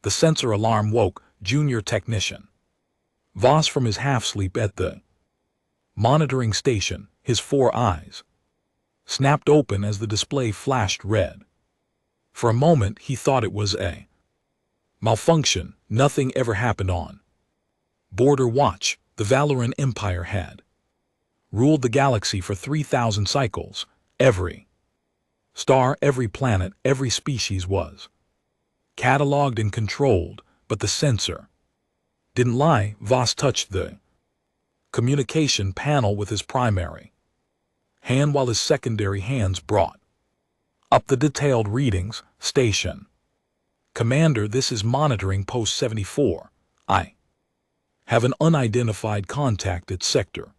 The sensor alarm woke junior technician Voss from his half-sleep at the monitoring station. His 4 eyes snapped open as the display flashed red. For a moment he thought it was a malfunction. Nothing ever happened on Border Watch. The Valoran Empire had ruled the galaxy for 3,000 cycles. Every star, every planet, every species was cataloged and controlled, but the sensor didn't lie. Voss touched the communication panel with his primary hand while his secondary hands brought up the detailed readings. Station Commander, this is monitoring post 74. I have an unidentified contact at Sector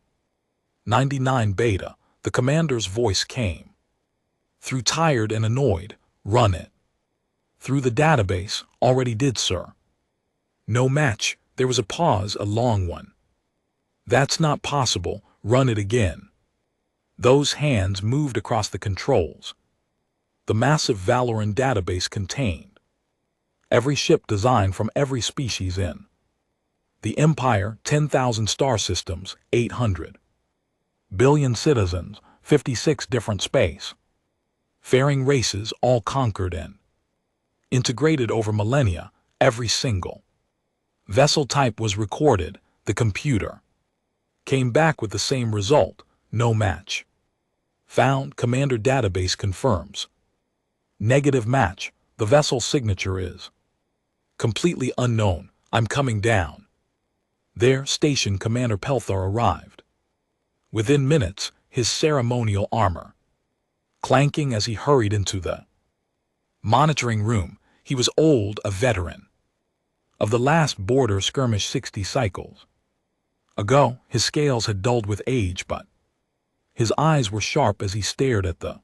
99 Beta. The commander's voice came through, tired and annoyed. Run it through the database. Already did, sir. No match. There was a pause, a long one. That's not possible. Run it again. Those hands moved across the controls. The massive Valoran database contained every ship design from every species in the Empire, 10,000 star systems, 800 billion citizens, 56 different space faring races, all conquered and integrated over millennia. Every single vessel type was recorded. The computer came back with the same result. No match found. Commander, database confirms negative match. The vessel signature is completely unknown. I'm coming down. There, Station Commander Pelthar arrived. Within minutes, his ceremonial armor clanking as he hurried into the monitoring room. He was old, a veteran of the last border skirmish 60 cycles ago. His scales had dulled with age, but his eyes were sharp as he stared at the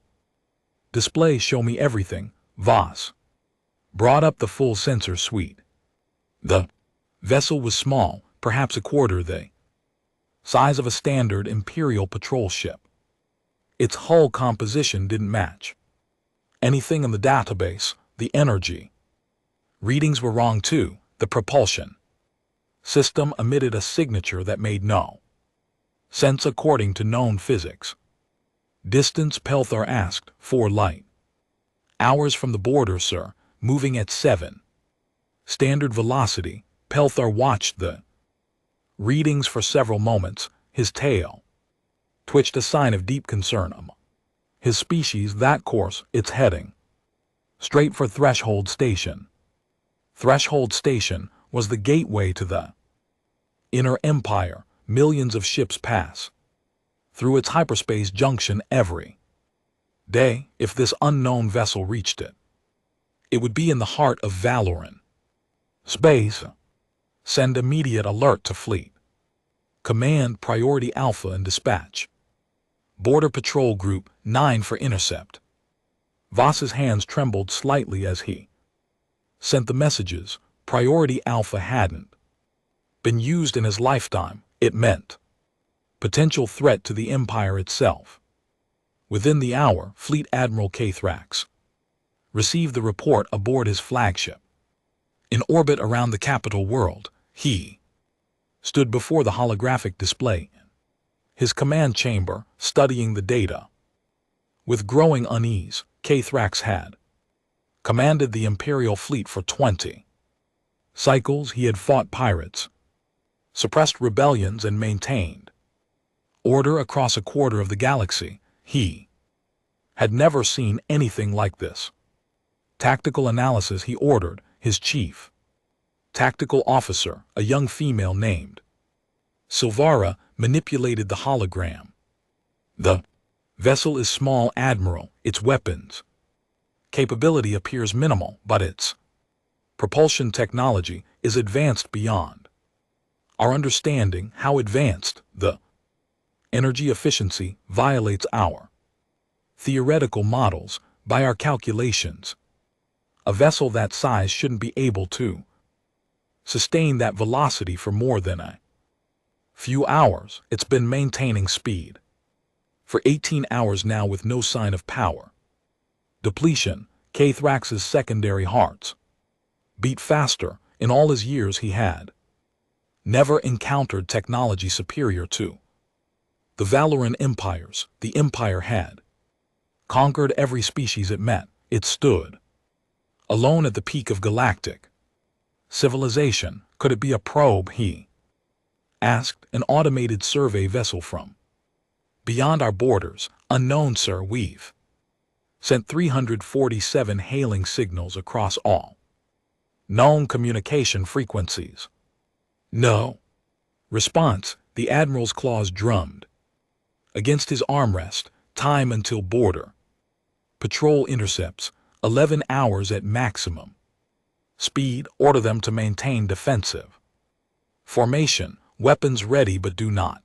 display. Show me everything. Voss brought up the full sensor suite. The vessel was small, perhaps a quarter the size of a standard Imperial patrol ship. Its hull composition didn't match anything in the database. The energy readings were wrong too. The propulsion system emitted a signature that made no sense according to known physics. Distance, Pelthar asked. 4 light hours from the border, sir. Moving at 7 standard velocity. Pelthar watched the readings for several moments. His tail twitched, a sign of deep concern. His species, that course, it's heading straight for Threshold Station. Threshold Station was the gateway to the inner empire. Millions of ships pass through its hyperspace junction every day. If this unknown vessel reached it, it would be in the heart of Valoran space. Send immediate alert to Fleet Command, Priority Alpha and Dispatch Border Patrol Group 9 for intercept. Voss's hands trembled slightly as he sent the messages. Priority Alpha hadn't been used in his lifetime. It meant potential threat to the Empire itself. Within the hour, Fleet Admiral Kathrax received the report aboard his flagship. In orbit around the capital world, he stood before the holographic display in his command chamber, studying the data. With growing unease, Kathrax had commanded the Imperial fleet for 20 cycles. He had fought pirates, suppressed rebellions, and maintained order across a quarter of the galaxy. He had never seen anything like this. Tactical analysis, he ordered. His chief tactical officer, a young female named Silvara, manipulated the hologram. The vessel is small, Admiral. Its weapons capability appears minimal, but its propulsion technology is advanced beyond our understanding. How advanced? The energy efficiency violates our theoretical models. By our calculations, a vessel that size shouldn't be able to sustain that velocity for more than a few hours. It's been maintaining speed for 18 hours now with no sign of power depletion. Kathrax's secondary hearts beat faster. In all his years he had never encountered technology superior to the Valoran empires. The empire had conquered every species it met. It stood alone at the peak of galactic civilization. Could it be a probe, he asked, an automated survey vessel from beyond our borders? Unknown, sir. We've sent 347 hailing signals across all known communication frequencies. No response. The Admiral's claws drummed against his armrest. Time until border patrol intercepts, 11 hours at maximum speed. Order them to maintain defensive formation. Weapons ready, but do not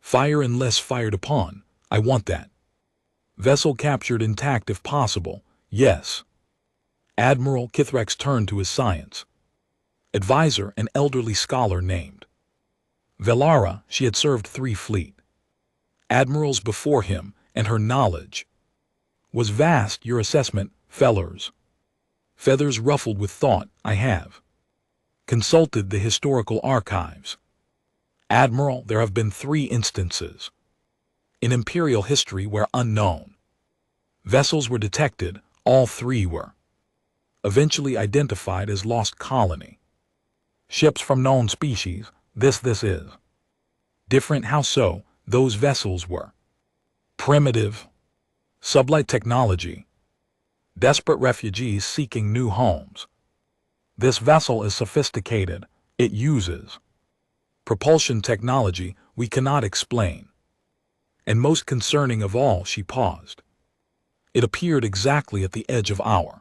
fire unless fired upon. I want that vessel captured intact if possible. Yes. Admiral Kithrax turned to his science advisor, an elderly scholar named Velara. She had served 3 fleet admirals before him, and her knowledge was vast. Your assessment, fellers? Feathers ruffled with thought. I have consulted the historical archives. Admiral, there have been 3 instances in Imperial history where unknown vessels were detected. All 3 were eventually identified as lost colony ships from known species. This is different. How so? Those vessels were primitive, sublight technology, desperate refugees seeking new homes. This vessel is sophisticated. It uses propulsion technology we cannot explain. And most concerning of all, she paused. It appeared exactly at the edge of our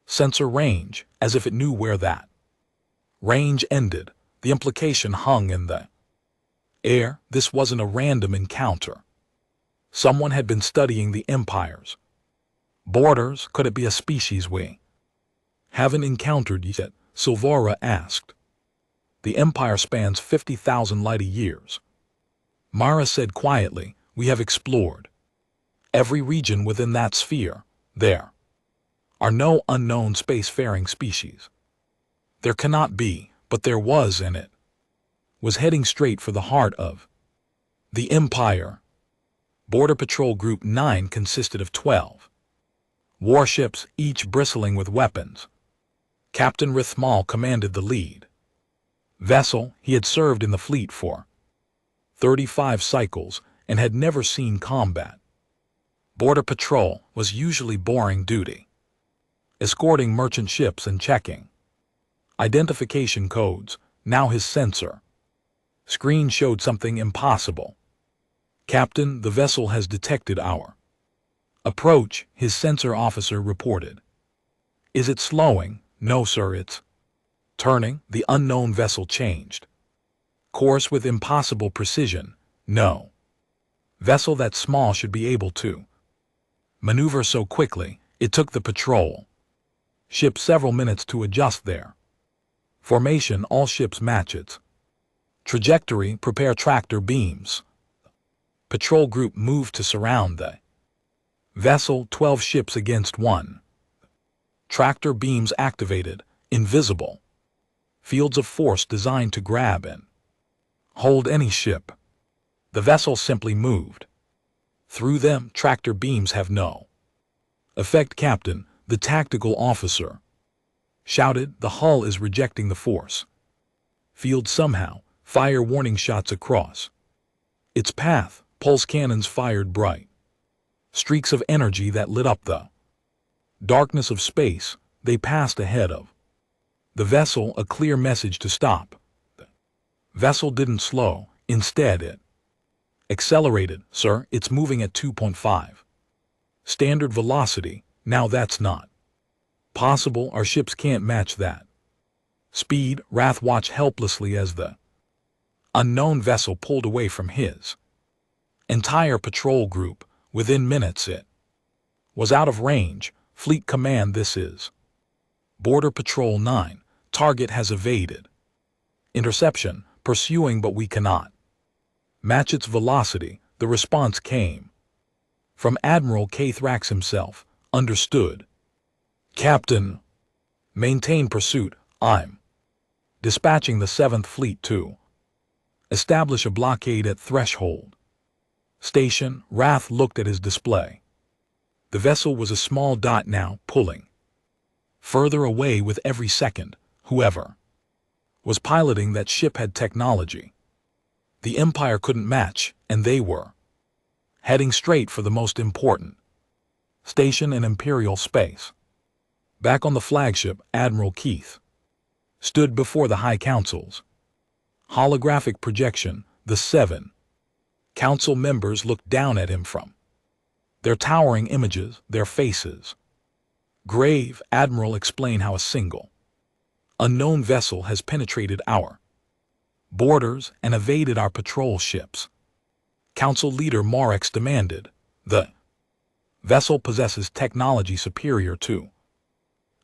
sensor range, as if it knew where that range ended. The implication hung in the air. This wasn't a random encounter. Someone had been studying the Empire's borders. Could it be a species we haven't encountered yet? Silvara asked. The Empire spans 50,000 light-years. Mara said quietly. We have explored every region within that sphere. There are no unknown spacefaring species. There cannot be, but there was, and it was heading straight for the heart of the Empire. Border Patrol Group 9 consisted of 12 warships, each bristling with weapons. Captain Rithmal commanded the lead vessel. He had served in the fleet for 35 cycles and had never seen combat. Border Patrol was usually boring duty, escorting merchant ships and checking identification codes. Now his sensor screen showed something impossible. Captain, the vessel has detected our approach, his sensor officer reported. Is it slowing? No, sir, it's turning. The unknown vessel changed course with impossible precision. No vessel that small should be able to maneuver so quickly. It took the patrol ship several minutes to adjust their formation. All ships match its trajectory. Prepare tractor beams. Patrol group moved to surround the vessel. 12 ships against 1. Tractor beams activated. Invisible fields of force designed to grab and hold any ship. The vessel simply moved through them. Tractor beams have no effect, Captain, the tactical officer shouted. The hull is rejecting the force field somehow. Fire warning shots across its path. Pulse cannons fired bright streaks of energy that lit up the darkness of space. They passed ahead of the vessel, a clear message to stop. The vessel didn't slow. Instead, it accelerated. Sir, it's moving at 2.5 standard velocity. Now that's not possible. Our ships can't match that speed. Wrath watched helplessly as the unknown vessel pulled away from his entire patrol group. Within minutes it was out of range. Fleet Command, this is Border Patrol 9. Target has evaded interception. Pursuing, but we cannot match its velocity. The response came from Admiral Kithrax himself. Understood, Captain. Maintain pursuit. I'm dispatching the 7th Fleet to establish a blockade at threshold. Station. Wrath looked at his display. The vessel was a small dot now, pulling further away with every second. Whoever was piloting that ship had technology the Empire couldn't match, and they were heading straight for the most important station in Imperial space. Back on the flagship, Admiral Keith stood before the High Council's holographic projection. The 7 Council members looked down at him from their towering images, their faces grave. Admiral explained how a single unknown vessel has penetrated our borders and evaded our patrol ships. Council leader Marex demanded, the vessel possesses technology superior to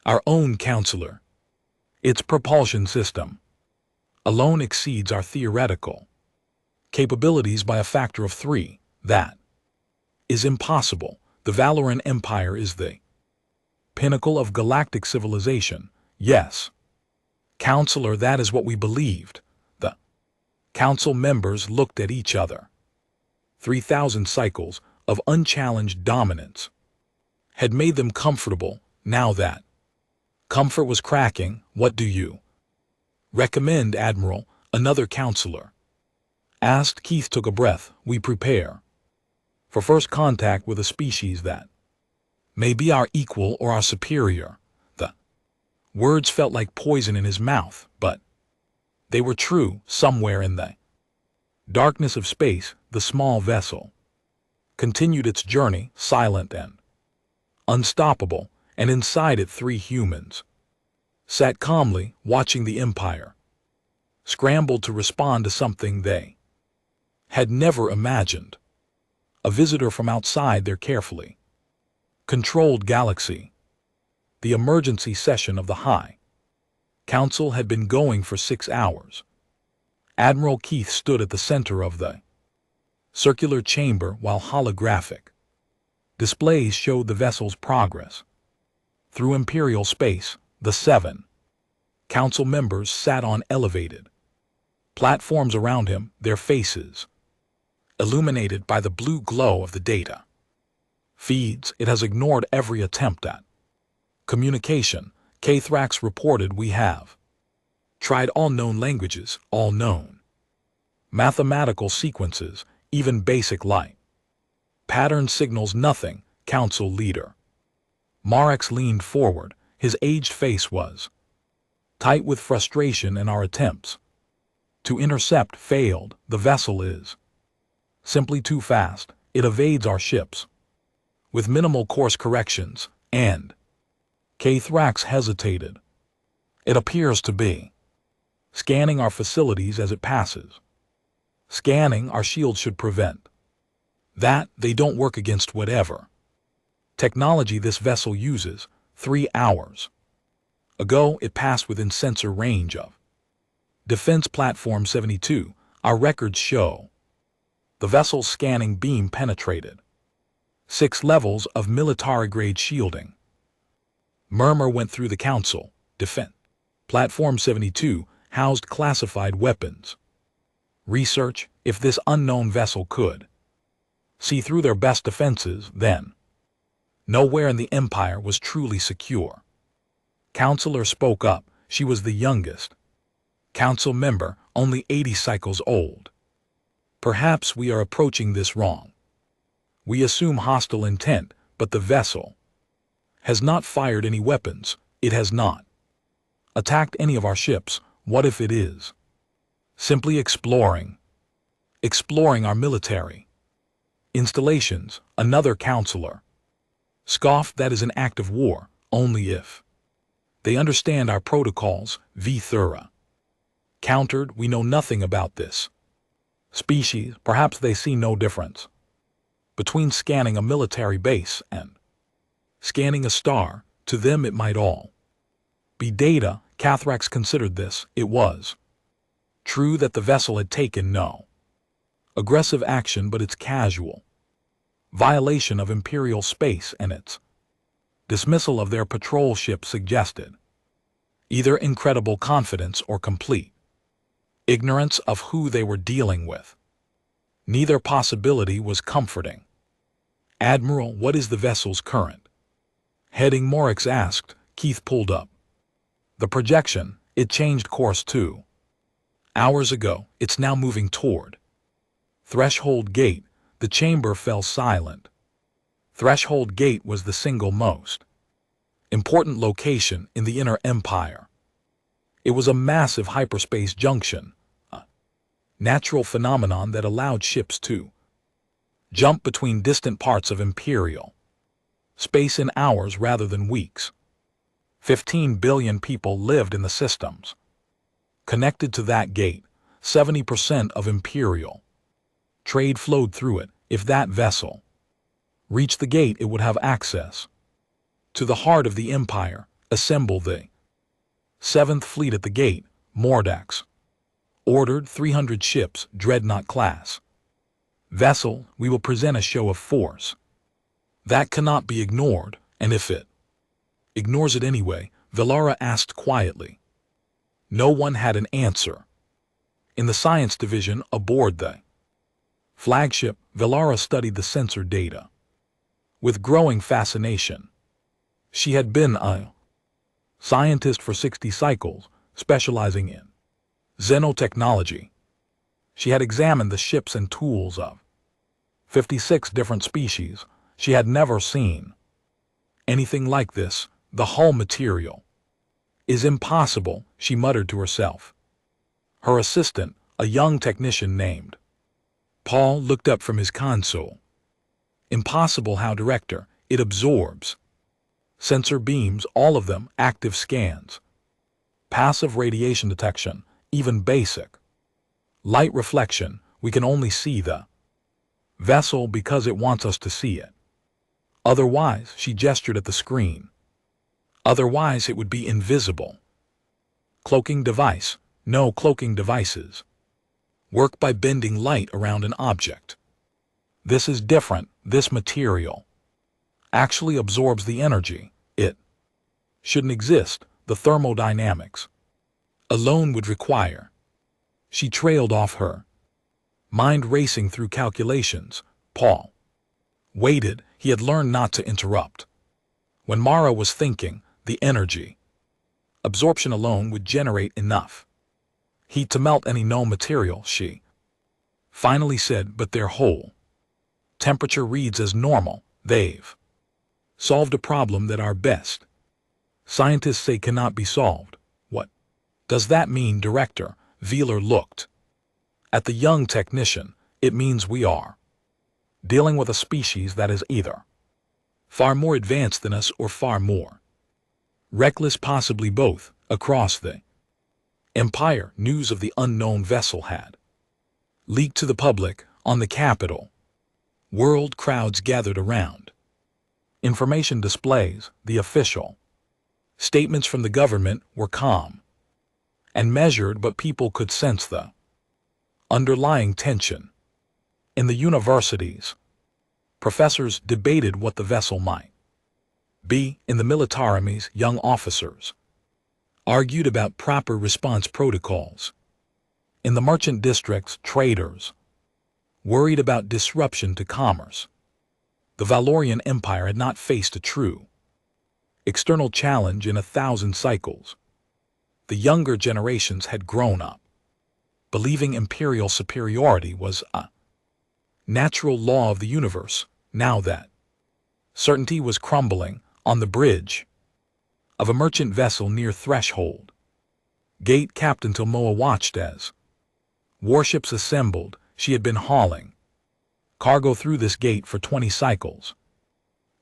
our own, Counselor. Its propulsion system alone exceeds our theoretical capabilities by a factor of 3. That is impossible. The Valoran Empire is the pinnacle of galactic civilization. Yes, Counselor, that is what we believed. The council members looked at each other. 3,000 cycles of unchallenged dominance had made them comfortable. Now that comfort was cracking, what do you recommend, Admiral? Another counselor asked. Keith took a breath. We prepare for first contact with a species that may be our equal or our superior. The words felt like poison in his mouth, but they were true. Somewhere in the darkness of space, the small vessel continued its journey, silent and unstoppable, and inside it 3 humans sat calmly, watching the Empire scrambled to respond to something they had never imagined. A visitor from outside their carefully controlled galaxy. The emergency session of the High Council had been going for 6 hours. Admiral Keith stood at the center of the circular chamber while holographic displays showed the vessel's progress through Imperial space. The 7 Council members sat on elevated platforms around him, their faces illuminated by the blue glow of the data feeds. It has ignored every attempt at communication. Kathrax reported, we have tried all known languages, all known mathematical sequences, even basic light pattern signals, nothing. Council leader Marex leaned forward. His aged face was tight with frustration, and our attempts to intercept failed. The vessel is simply too fast. It evades our ships with minimal course corrections, and Kathrax hesitated. It appears to be scanning our facilities as it passes. Scanning our shields should prevent that. They don't work against whatever technology this vessel uses. 3 hours ago, it passed within sensor range of Defense Platform 72. Our records show the vessel's scanning beam penetrated 6 levels of military-grade shielding. Murmur went through the Council. Defense Platform 72 housed classified weapons. Research. If this unknown vessel could see through their best defenses, then nowhere in the Empire was truly secure. Counselor spoke up. She was the youngest council member, only 80 cycles old. Perhaps we are approaching this wrong. We assume hostile intent, but the vessel has not fired any weapons. It has not attacked any of our ships. What if it is simply exploring our military installations? Another counselor scoffed. That is an act of war, only if they understand our protocols. V. Thura countered, we know nothing about this species. Perhaps they see no difference between scanning a military base and scanning a star. To them it might all be data. Kathrax considered this. It was true that the vessel had taken no aggressive action, but its casual violation of Imperial space and its dismissal of their patrol ship suggested either incredible confidence or complete ignorance of who they were dealing with. Neither possibility was comforting. "Admiral, what is the vessel's current heading?" Morix asked. Keith pulled up the projection. "It changed course 2 hours ago. It's now moving toward Threshold Gate." The chamber fell silent. Threshold Gate was the single most important location in the Inner Empire. It was a massive hyperspace junction, a natural phenomenon that allowed ships to jump between distant parts of Imperial space in hours rather than weeks. 15 billion people lived in the systems connected to that gate. 70% of Imperial trade flowed through it. If that vessel reached the gate, it would have access to the heart of the Empire. "Assemble the 7th Fleet at the gate," Mordax ordered. 300 ships, Dreadnought class vessel. "We will present a show of force that cannot be ignored." "And if it ignores it anyway?" Velara asked quietly. No one had an answer. In the science division aboard the flagship, Velara studied the sensor data with growing fascination. She had been a scientist for 60 cycles, specializing in xenotechnology. She had examined the ships and tools of 56 different species. She had never seen anything like this. "The hull material is impossible," she muttered to herself. Her assistant, a young technician named Paul, looked up from his console. "Impossible how, Director? It absorbs sensor beams, all of them, active scans, passive radiation detection, even basic light reflection. We can only see the vessel because it wants us to see it. Otherwise," she gestured at the screen, "otherwise it would be invisible." "Cloaking device." "No, cloaking devices work by bending light around an object. This is different. This material actually absorbs the energy. It shouldn't exist. The thermodynamics alone would require." She trailed off, her mind racing through calculations. Paul waited. He had learned not to interrupt. When Mara was thinking, the energy absorption alone would generate enough heat to melt any known material, she finally said. "But their whole temperature reads as normal. They've solved a problem that our best scientists say cannot be solved." "What does that mean, Director?" Velar looked at the young technician. "It means we are dealing with a species that is either far more advanced than us or far more reckless, possibly both." Across the Empire, news of the unknown vessel had leaked to the public. On the capital world, crowds gathered around information displays. The official statements from the government were calm and measured, but people could sense the underlying tension. In the universities, professors debated what the vessel might be. In the militaries, young officers argued about proper response protocols. In the merchant districts, traders worried about disruption to commerce. The Valorian Empire had not faced a true external challenge in 1,000 cycles. The younger generations had grown up believing imperial superiority was a natural law of the universe. Now that certainty was crumbling. On the bridge of a merchant vessel near Threshold Gate, Captain Tilmoa watched as warships assembled. She had been hauling cargo through this gate for 20 cycles.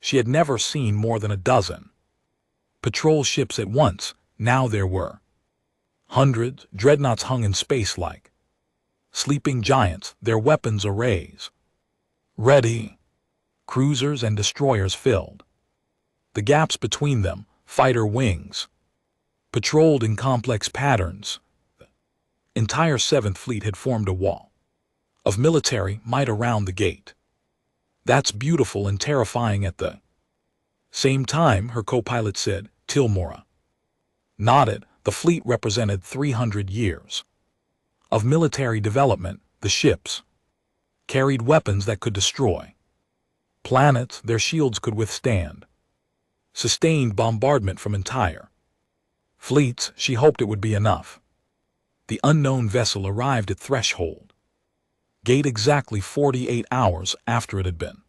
She had never seen more than a dozen patrol ships at once. Now there were hundreds. Dreadnoughts hung in space like sleeping giants, their weapons arrays ready. Cruisers and destroyers filled the gaps between them. Fighter wings patrolled in complex patterns. The entire 7th Fleet had formed a wall of military might around the gate. "That's beautiful and terrifying at the same time," her co-pilot said. Tilmora nodded. the fleet represented 300 years of military development. The ships carried weapons that could destroy planets their shields could withstand. Sustained bombardment from entire fleets. She hoped it would be enough. The unknown vessel arrived at threshold gate exactly 48 hours after it had been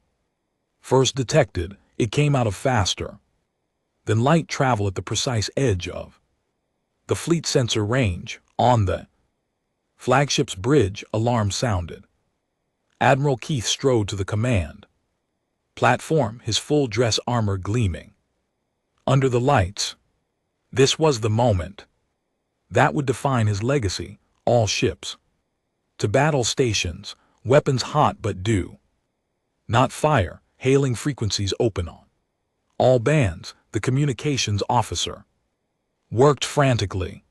first detected. It came out of faster than light travel at the precise edge of the fleet sensor range. On the flagship's bridge, alarm sounded. Admiral Keith strode to the command platform, his full dress armor gleaming under the lights. This was the moment that would define his legacy. All ships to battle stations, weapons hot but do not fire. Hailing frequencies open on all bands. The communications officer worked frantically.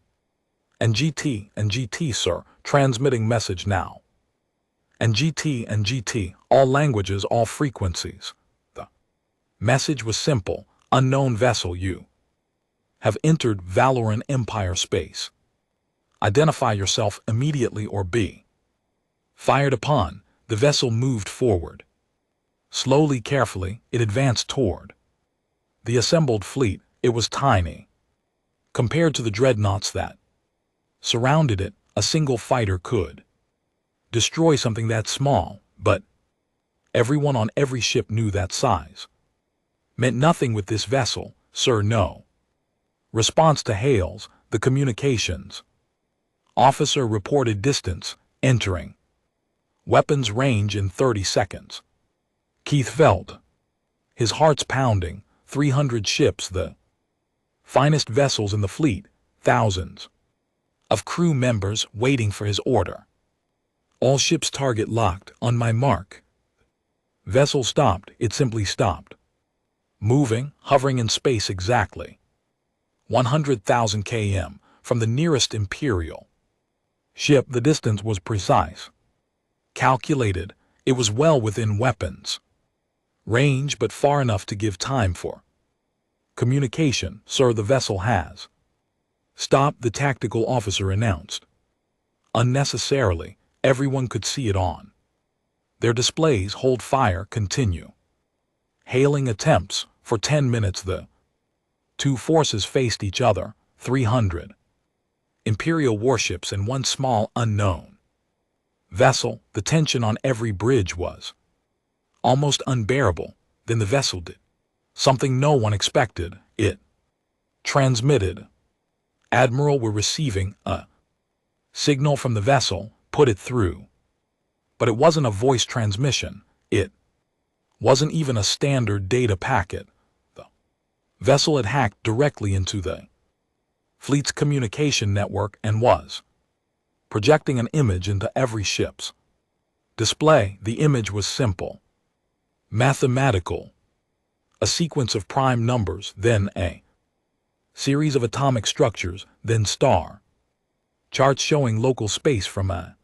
And GT, sir, transmitting message now. And GT, all languages, all frequencies. The message was simple. Unknown vessel, you have entered Valoran Empire space. Identify yourself immediately or be fired upon. The vessel moved forward. Slowly, carefully, it advanced toward the assembled fleet. It was tiny compared to the dreadnoughts that surrounded it. A single fighter could destroy something that small, but everyone on every ship knew that size meant nothing with this vessel. Sir, no. Response to hails. The communications officer reported distance entering weapons range in 30 seconds. Keith felt his heart's pounding. 300 ships, the finest vessels in the fleet, thousands of crew members waiting for his order. All ships target locked. On my mark. Vessel stopped. It simply stopped moving, hovering in space exactly 100,000 km from the nearest Imperial ship. The distance was precise, calculated. It was well within weapons range, but far enough to give time for communication. Sir, the vessel has stopped, the tactical officer announced. Unnecessarily, everyone could see it on their displays. Hold fire. Continue hailing attempts. For 10 minutes the two forces faced each other. 300 Imperial warships and one small unknown vessel. The tension on every bridge was almost unbearable. Then the vessel did something no one expected. It transmitted. Admiral, we're receiving a signal from the vessel. Put it through. But it wasn't a voice transmission. It wasn't even a standard data packet. The vessel had hacked directly into the fleet's communication network and was projecting an image into every ship's display. The image was simple, mathematical, a sequence of prime numbers, then a series of atomic structures, then star charts showing local space from a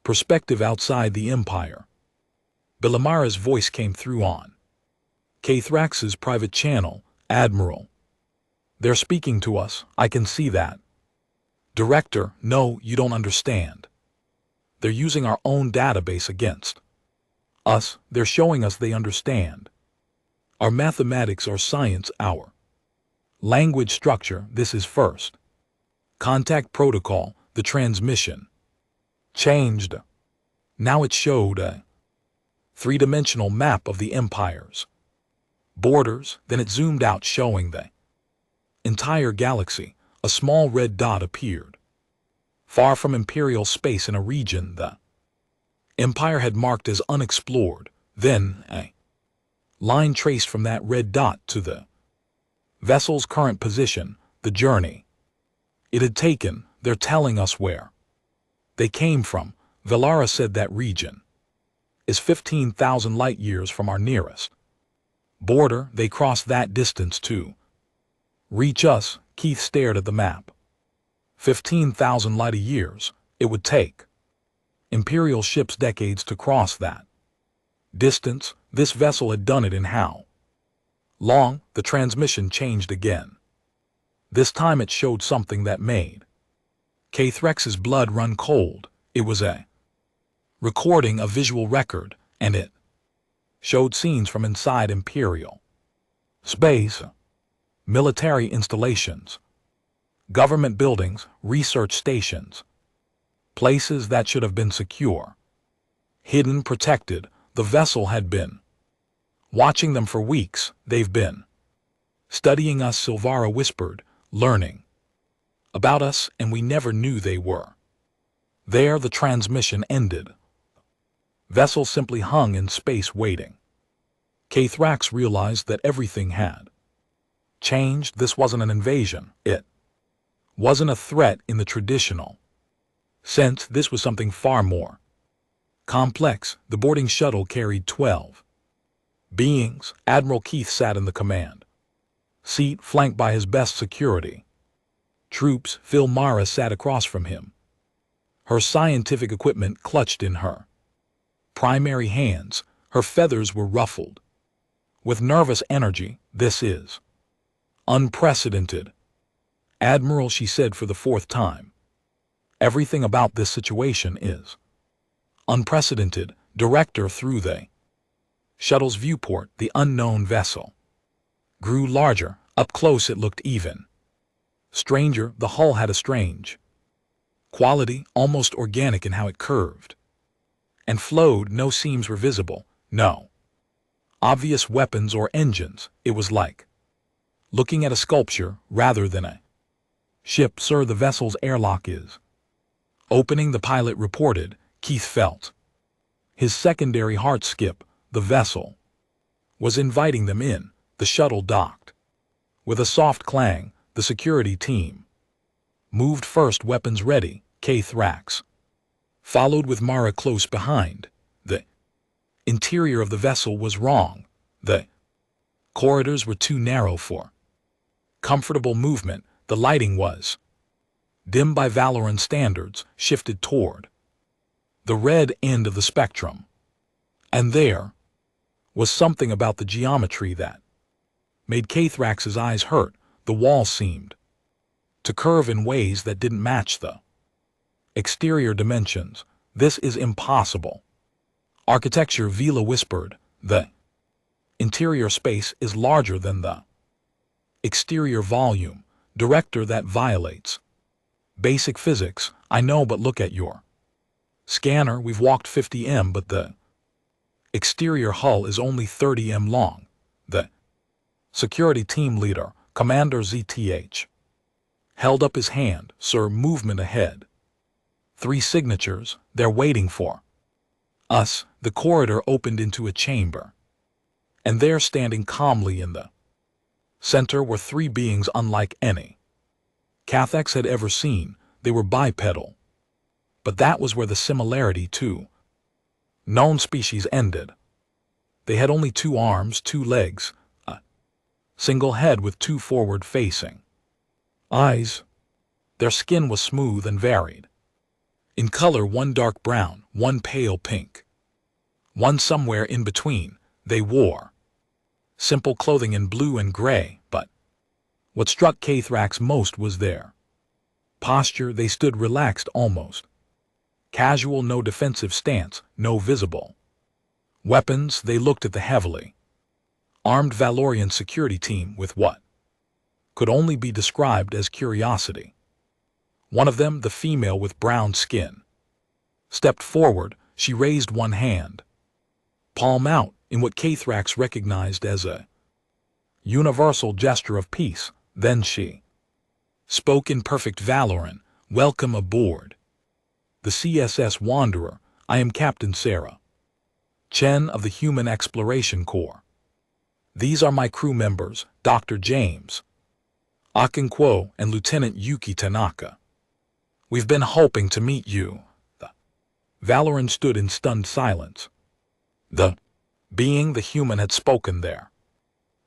perspective outside the Empire. Bilamara's voice came through on Kathrax's private channel. Admiral, they're speaking to us. I can see that. Director, no, you don't understand. They're using our own database against us. They're showing us they understand our mathematics, our science, our language structure. This is first contact protocol. The transmission changed. Now it showed a three-dimensional map of the Empire's borders. Then it zoomed out, showing the entire galaxy. A small red dot appeared far from Imperial space in a region the Empire had marked as unexplored. Then a line traced from that red dot to the vessel's current position. The journey it had taken. They're telling us where they came from. Velara said that region is 15,000 light years from our nearest border. They crossed that distance to reach us. Keith stared at the map. 15,000 light years. It would take Imperial ships decades to cross that distance. This vessel had done it in how long? The transmission changed again. This time it showed something that made Kathrex's blood run cold. It was a recording, a visual record, and it showed scenes from inside Imperial space, military installations, government buildings, research stations, places that should have been secure, hidden, protected. The vessel had been watching them for weeks. They've been studying us, Silvara whispered, learning about us, and we never knew they were there. The transmission ended. Vessel simply hung in space waiting. Kathrax realized that everything had changed. This wasn't an invasion. It wasn't a threat in the traditional sense. This was something far more complex. The boarding shuttle carried 12 beings. Admiral Keith sat in the command seat, flanked by his best security troops. Phil Mara sat across from him, her scientific equipment clutched in her primary hands. Her feathers were ruffled with nervous energy. This is unprecedented, Admiral, she said for the 4th time. Everything about this situation is unprecedented. Director, through the shuttle's viewport, the unknown vessel grew larger. Up close it looked even stranger. The hull had a strange quality, almost organic in how it curved and flowed. No seams were visible, no obvious weapons or engines. It was like looking at a sculpture rather than a ship. Sir, the vessel's airlock is opening, the pilot reported. Keith felt his secondary heart skip. The vessel was inviting them in. The shuttle docked with a soft clang. The security team moved first, weapons ready. Kathrax followed with Mara close behind. The interior of the vessel was wrong. The corridors were too narrow for comfortable movement. The lighting was dim by Valoran standards, shifted toward the red end of the spectrum. And there was something about the geometry that made Kathrax's eyes hurt. The wall seemed to curve in ways that didn't match the exterior dimensions. This is impossible. Architecture, Vila whispered. The interior space is larger than the exterior volume. Director, that violates basic physics. I know, but look at your scanner. We've walked 50 m, but the exterior hull is only 30 m long. The security team leader, Commander ZTH, held up his hand. Sir, movement ahead. 3 signatures. They're waiting for us. The corridor opened into a chamber, and there, standing calmly in the center, were 3 beings unlike any Kathrax had ever seen. They were bipedal, but that was where the similarity to known species ended. They had only 2 arms, 2 legs, a single head with 2 forward-facing eyes. Their skin was smooth and varied in color, one dark brown, one pale pink, one somewhere in between. They wore simple clothing in blue and gray, but what struck Kathrax most was their posture. They stood relaxed, almost casual, no defensive stance, no visible weapons. They looked at the heavily armed Valorian security team with what could only be described as curiosity. One of them, the female with brown skin, stepped forward. She raised one hand, palm out, in what Kathrax recognized as a universal gesture of peace. Then she spoke in perfect Valoran. Welcome aboard the CSS Wanderer. I am Captain Sarah Chen of the Human Exploration Corps. These are my crew members, Dr. James Akinquo and Lieutenant Yuki Tanaka. We've been hoping to meet you. The Valoran stood in stunned silence. The being, the human, had spoken their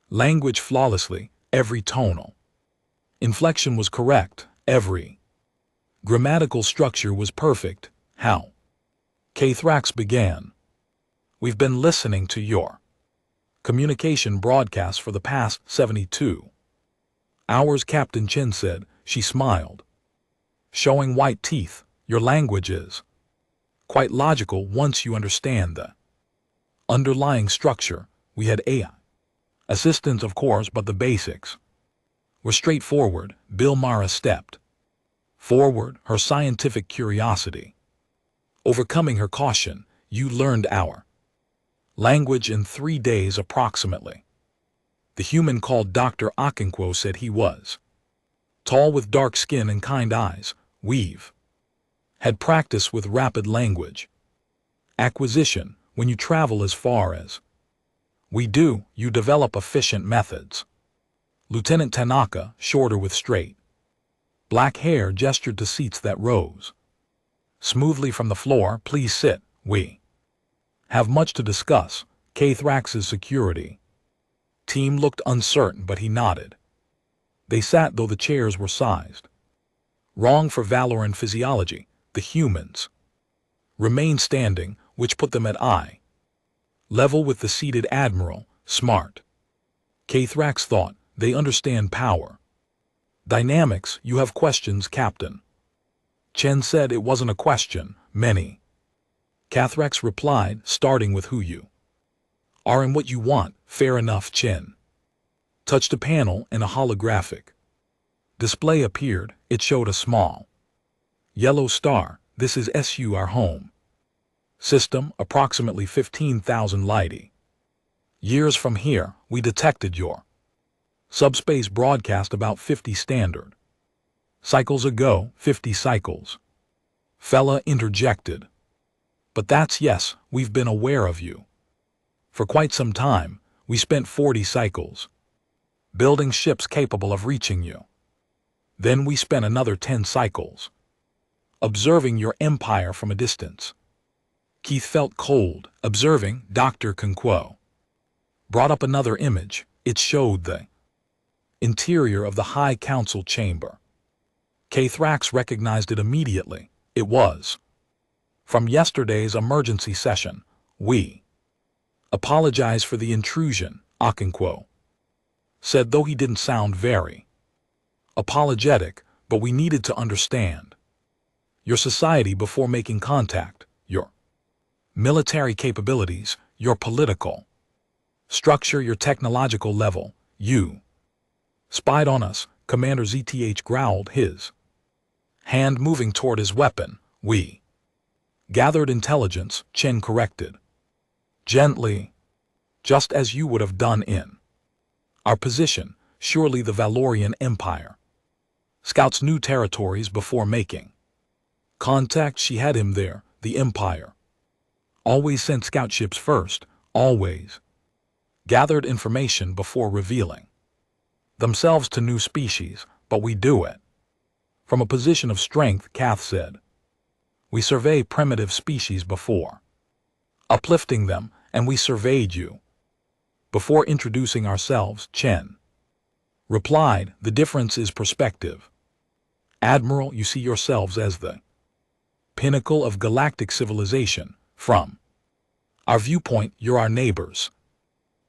language flawlessly. Every tonal inflection was correct. Every grammatical structure was perfect. How? Kathrax began. We've been listening to your communication broadcast for the past 72 Ours, Captain Chen said. She smiled, showing white teeth. Your language is quite logical once you understand the underlying structure. We had AI assistance, of course, but the basics were straightforward. Bill Mara stepped forward, her scientific curiosity overcoming her caution. You learned our language in 3 days approximately. The human called Dr. Okonkwo said he was tall with dark skin and kind eyes. We've had practice with rapid language acquisition. When you travel as far as we do, you develop efficient methods. Lieutenant Tanaka, shorter with straight black hair, gestured to seats that rose smoothly from the floor. Please sit. We have much to discuss. Kathrax's security team looked uncertain, but he nodded. They sat, though the chairs were sized wrong for valor and physiology. The humans remained standing, which put them at eye level with the seated admiral. Smart, Kathrax thought. They understand power dynamics. You have questions, Captain? Chen said. It wasn't a question. Many, Kathrax replied, starting with who you are and what you want. Fair enough. Chen touched a panel and a holographic display appeared. It showed a small yellow star. This is SU, our home system, approximately 15,000 light years from here. We detected your subspace broadcast about 50 standard cycles ago. 50 cycles? Fella interjected. But that's yes, we've been aware of you for quite some time. We spent 40 cycles building ships capable of reaching you. Then we spent another 10 cycles observing your empire from a distance. Keith felt cold. Observing. Dr. Okonkwo brought up another image. It showed the interior of the High Council chamber. Kathrax recognized it immediately. It was from yesterday's emergency session. We apologize for the intrusion, Okonkwo said, though he didn't sound very apologetic, but we needed to understand your society before making contact, your military capabilities, your political structure, your technological level. You spied on us, Commander ZTH growled, his hand moving toward his weapon. We gathered intelligence, Chen corrected gently, just as you would have done in our position. Surely the Valorian Empire scouts new territories before making contact. She had him there. The Empire always sent scout ships first, always gathered information before revealing themselves to new species, but we do it from a position of strength, Kath said. We survey primitive species before uplifting them, and we surveyed you before introducing ourselves, Chen replied. The difference is perspective. Admiral, you see yourselves as the pinnacle of galactic civilization. From our viewpoint, you're our neighbors,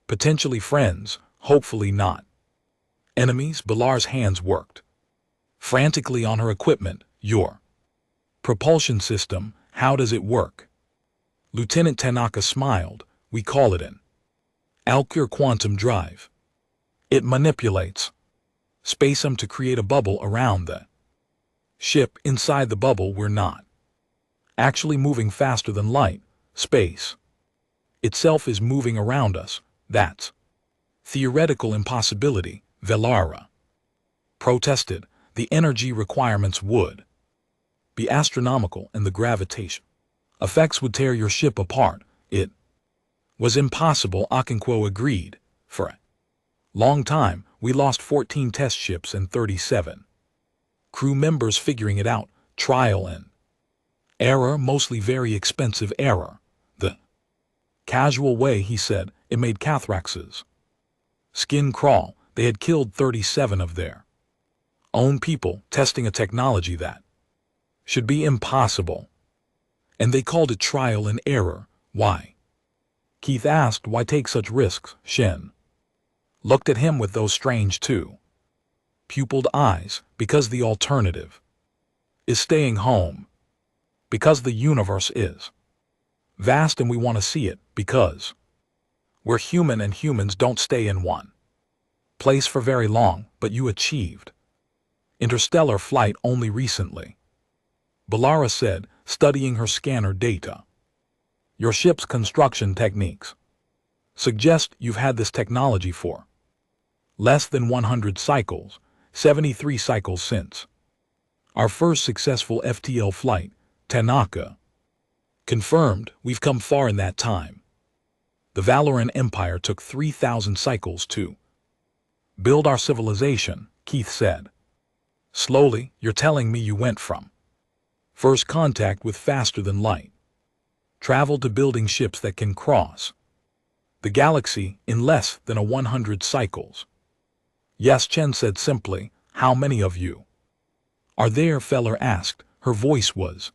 potentially friends, hopefully not enemies. Bilar's hands worked frantically on her equipment. Your propulsion system, how does it work? Lieutenant Tanaka smiled. We call it an Alcure quantum drive. It manipulates spacem to create a bubble around the ship. Inside the bubble, we're not actually moving faster than light. Space itself is moving around us. That's theoretical impossibility, Velara protested. The energy requirements would be astronomical, and the gravitation effects would tear your ship apart. It was impossible, Okonkwo agreed. For a long time, we lost 14 test ships and 37 crew members figuring it out. Trial and error, mostly very expensive error. The casual way he said it made Kathrax's skin crawl. They had killed 37 of their own people testing a technology that should be impossible. And they called it trial and error. Why? Keith asked. Why take such risks? Shen looked at him with those strange two pupilled eyes, because the alternative is staying home, because the universe is vast and we want to see it, because we're human and humans don't stay in one place for very long, but you achieved interstellar flight only recently. Balara said, studying her scanner data. Your ship's construction techniques suggest you've had this technology for less than 100 cycles, 73 cycles since our first successful FTL flight, Tanaka. Confirmed, we've come far in that time. The Valoran Empire took 3,000 cycles to build our civilization, Keith said. Slowly, you're telling me you went from first contact with faster than light travel to building ships that can cross the galaxy in less than 100 cycles. Yes, Chen said simply. How many of you are there? Feller asked. Her voice was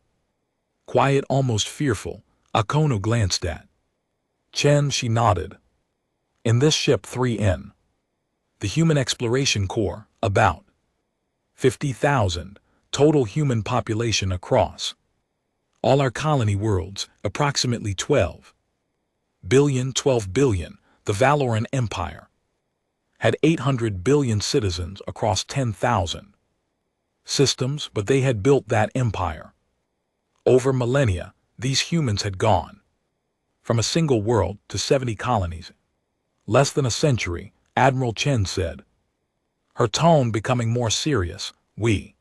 quiet, almost fearful. Akono glanced at Chen. She nodded. In this ship 3N, the Human Exploration Corps, about 50,000 total human population across all our colony worlds, approximately 12 billion. The Valoran Empire had 800 billion citizens across 10,000 systems, but they had built that empire over millennia. These humans had gone from a single world to 70 colonies. Less than a century, Admiral Chen said, her tone becoming more serious. We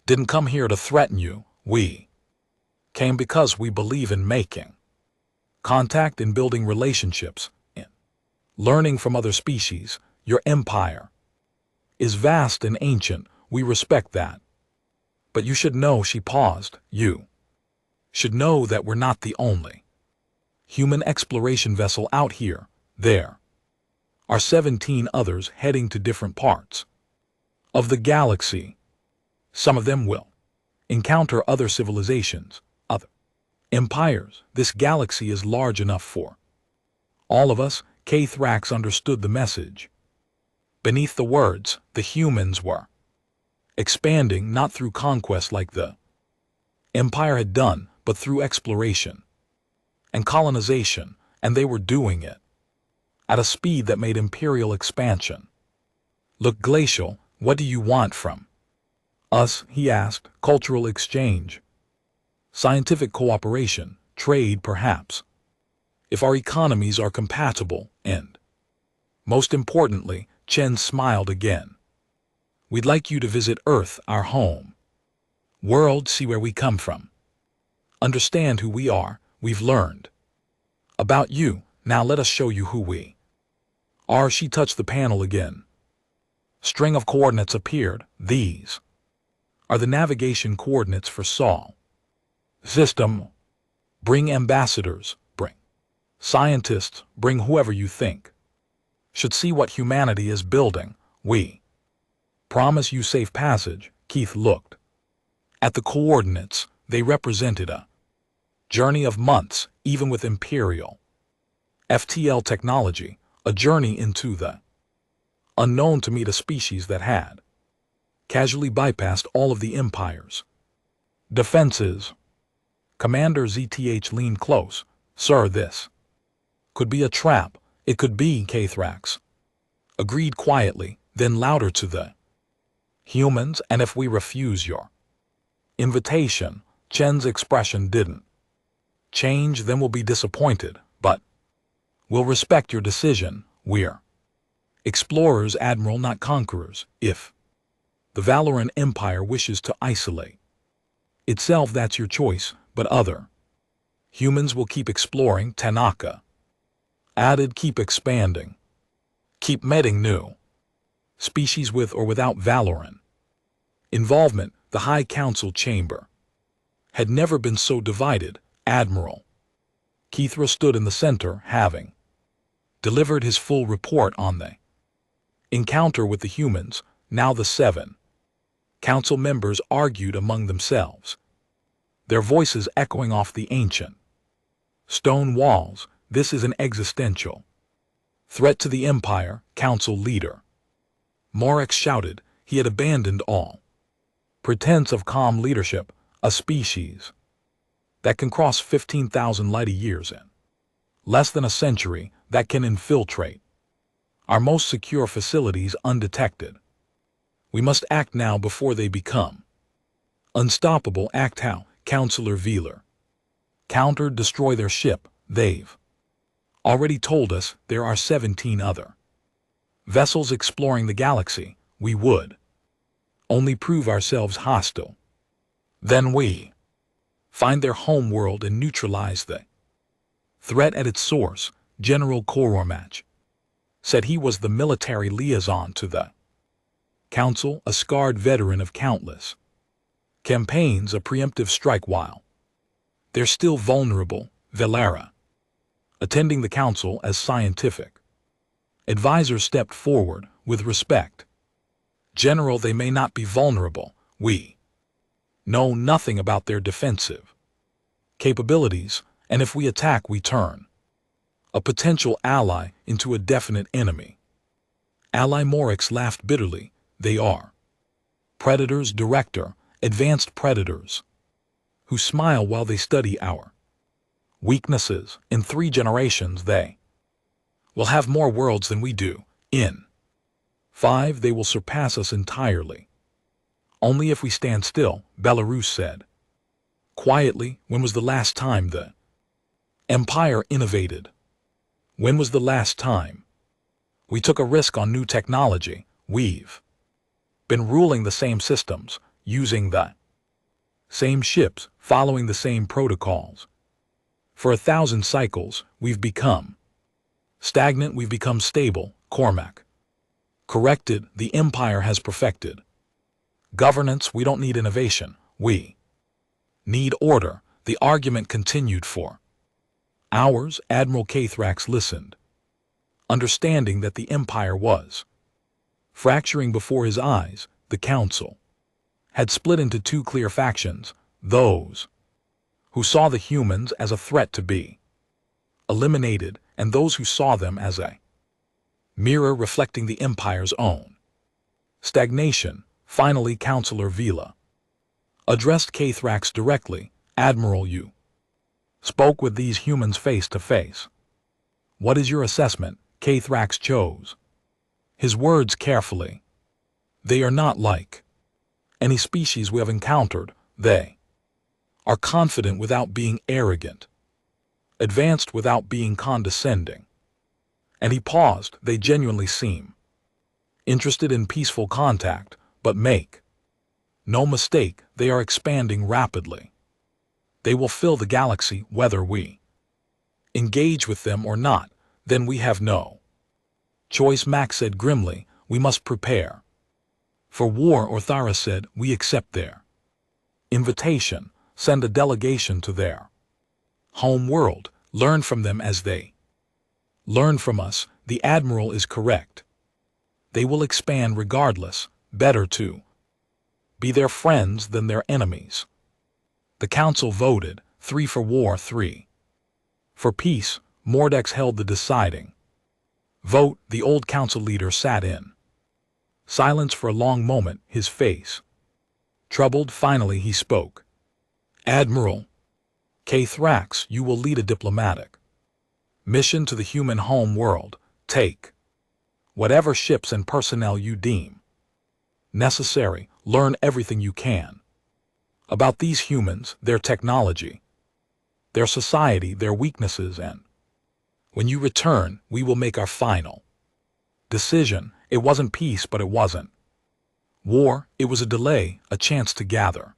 didn't come here to threaten you. We came because we believe in making contact and building relationships and learning from other species. Your empire is vast and ancient. We respect that. But you should know, she paused, you should know that we're not the only human exploration vessel out here. There are 17 others heading to different parts of the galaxy. Some of them will encounter other civilizations, other empires. This galaxy is large enough for all of us. Thrax understood the message. Beneath the words, the humans were expanding not through conquest like the Empire had done, but through exploration and colonization, and they were doing it at a speed that made imperial expansion look glacial. What do you want from us? He asked. Cultural exchange, scientific cooperation, trade perhaps, if our economies are compatible, and most importantly, Chen smiled again. We'd like you to visit Earth, our home world, see where we come from, understand who we are. We've learned about you. Now let us show you who we are. She touched the panel again. String of coordinates appeared. These are the navigation coordinates for Sol system. Bring ambassadors, bring scientists, bring whoever you think should see what humanity is building. We promise you safe passage. Keith looked at the coordinates. They represented a journey of months, even with Imperial FTL technology, a journey into the unknown to meet a species that had casually bypassed all of the Empire's defenses. Commander ZTH leaned close. Sir, this could be a trap. It could be, Thrax agreed quietly, then louder to the humans. And if we refuse your invitation, Chen's expression didn't change. Then we'll be disappointed, but we'll respect your decision. We're explorers, Admiral, not conquerors. If the Valoran Empire wishes to isolate itself, that's your choice, but other humans will keep exploring. Tanaka added, keep expanding, keep meeting new species with or without Valoran involvement. The High Council chamber had never been so divided. Admiral Keithra stood in the center, having delivered his full report on the encounter with the humans. Now the 7 council members argued among themselves, their voices echoing off the ancient stone walls. This is an existential threat to the Empire. Council leader Morex shouted, he had abandoned all pretense of calm leadership, a species that can cross 15,000 light-years in less than a century, that can infiltrate our most secure facilities undetected. We must act now before they become unstoppable. Act how, Counselor Veeler. Counter, destroy their ship. They've already told us there are 17 other vessels exploring the galaxy. We would only prove ourselves hostile. Then we find their home world and neutralize the threat at its source. General Korormach said. He was the military liaison to the Council, a scarred veteran of countless campaigns, a preemptive strike while they're still vulnerable. Velara, attending the Council as scientific advisor, stepped forward with respect. General, they may not be vulnerable. We know nothing about their defensive capabilities, and if we attack, we turn a potential ally into a definite enemy. Ally Morix laughed bitterly. They are predators, Director, advanced predators, who smile while they study our weaknesses. In 3 generations they will have more worlds than we do. In 5 they will surpass us entirely. Only if we stand still, Belarus said quietly. When was the last time the Empire innovated? When was the last time we took a risk on new technology? We've been ruling the same systems, using the same ships, following the same protocols. For 1,000 cycles, we've become stagnant. We've become stable. Cormac corrected. The Empire has perfected governance. We don't need innovation. We need order. The argument continued for hours. Admiral Kathrax listened, understanding that the Empire was fracturing before his eyes. The Council had split into 2 clear factions, those who saw the humans as a threat to be eliminated, and those who saw them as a mirror reflecting the Empire's own stagnation. Finally, Counselor Vila addressed Kathrax directly. Admiral, you spoke with these humans face to face. What is your assessment? Kathrax chose his words carefully. They are not like any species we have encountered. They are confident without being arrogant, advanced without being condescending. And he paused. They genuinely seem interested in peaceful contact, but make no mistake, they are expanding rapidly. They will fill the galaxy whether we engage with them or not. Then we have no choice. Max said grimly. We must prepare for war. Orthara said. We accept their invitation. Send a delegation to their home world. Learn from them as they learn from us. The Admiral is correct. They will expand regardless. Better to be their friends than their enemies. The Council voted, 3 for war, 3 for peace. Mordex held the deciding vote. The old Council leader sat in silence for a long moment, his face troubled. Finally he spoke. Admiral Kathrax, you will lead a diplomatic mission to the human home world. Take whatever ships and personnel you deem necessary. Learn everything you can about these humans, their technology, their society, their weaknesses, and when you return, we will make our final decision. It wasn't peace, but it wasn't war. It was a delay, a chance to gather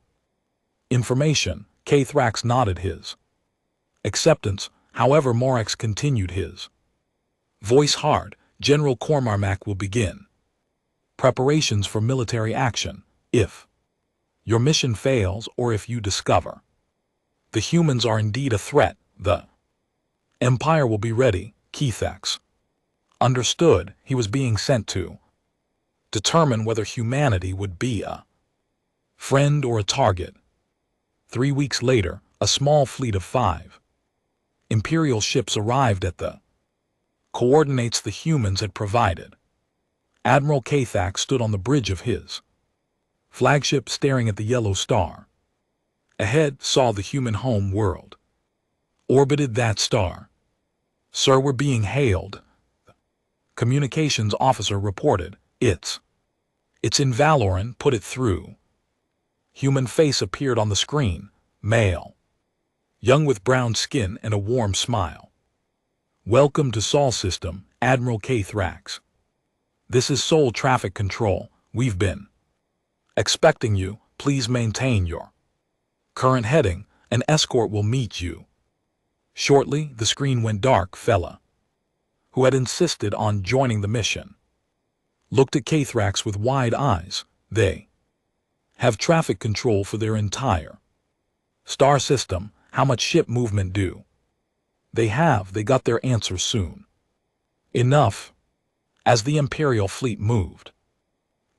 information. Kathrax nodded his acceptance. However, Morax continued his voice hard. General Kormarmak will begin preparations for military action if your mission fails or if you discover the humans are indeed a threat. The Empire will be ready. Keithax understood. He was being sent to determine whether humanity would be a friend or a target. 3 weeks later, a small fleet of 5 Imperial ships arrived at the coordinates the humans had provided. Admiral Kathak stood on the bridge of his flagship staring at the yellow star. Ahead saw the human home world. Orbited that star. Sir, we're being hailed. Communications officer reported. It's in Valoran, put it through. Human face appeared on the screen. Male. Young with brown skin and a warm smile. Welcome to Sol System, Admiral Thrax. This is Sol Traffic Control. We've been expecting you. Please maintain your current heading. An escort will meet you shortly. The screen went dark. Fella, who had insisted on joining the mission, looked at Thrax with wide eyes. They have traffic control for their entire star system. How much ship movement do they have? They got their answer soon enough. As the Imperial fleet moved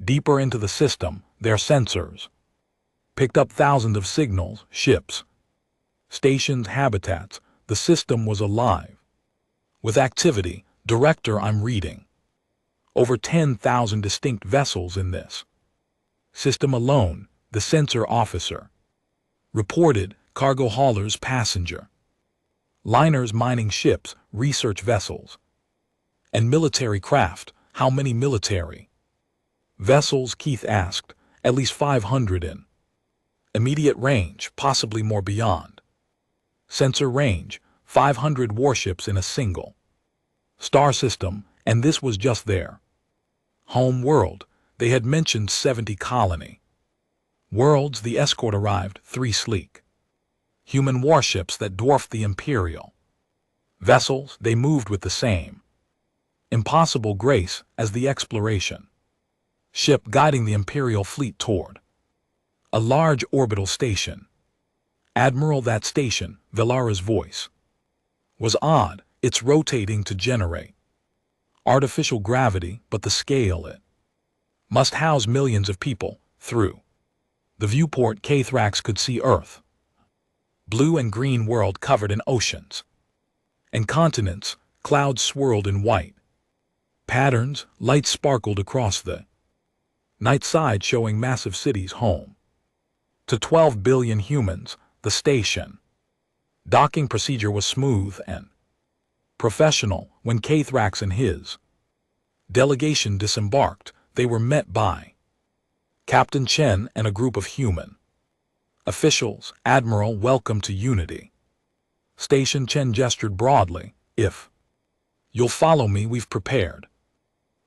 deeper into the system, their sensors picked up thousands of signals, ships, stations, habitats. The system was alive with activity. Director, I'm reading over 10,000 distinct vessels in this system alone, the sensor officer reported. Cargo haulers, passenger liners, mining ships, research vessels, and military craft. How many military vessels? Keith asked. At least 500 in immediate range, possibly more beyond sensor range. 500 warships in a single star system, and this was just their home world. They had mentioned 70 colony worlds. The escort arrived. 3 sleek human warships that dwarfed the Imperial vessels. They moved with the same impossible grace as the exploration ship, guiding the Imperial fleet toward a large orbital station. Admiral, that station, Velara's voice was odd. It's rotating to generate artificial gravity, but the scale it must house millions of people. Through the viewport, Thrax could see Earth, blue and green world covered in oceans and continents. Clouds swirled in white patterns. Light sparkled across the night side, showing massive cities home to 12 billion humans. The station docking procedure was smooth and professional. When Thrax and his delegation disembarked, they were met by Captain Chen and a group of human officials. Admiral, welcome to Unity Station. Chen gestured broadly. If you'll follow me, we've prepared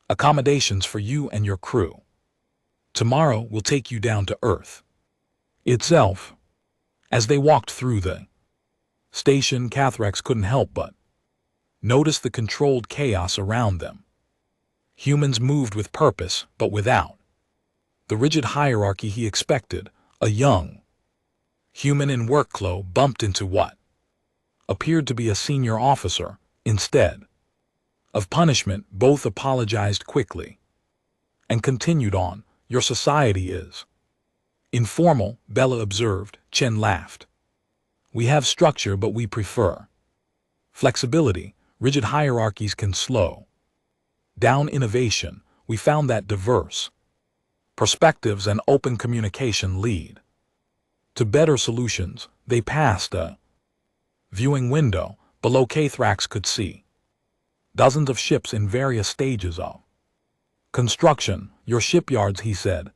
accommodations for you and your crew. Tomorrow we'll take you down to Earth itself. As they walked through the station, Thrax couldn't help but notice the controlled chaos around them. Humans moved with purpose, but without the rigid hierarchy he expected. A young human in work clothes bumped into what appeared to be a senior officer. Instead of punishment, both apologized quickly and continued on. Your society is informal, Bella observed. Chen laughed. We have structure, but we prefer flexibility. Rigid hierarchies can slow down innovation. We found that diverse perspectives and open communication lead to better solutions. They passed a viewing window. Below, Thrax could see dozens of ships in various stages of construction. Your shipyards, he said.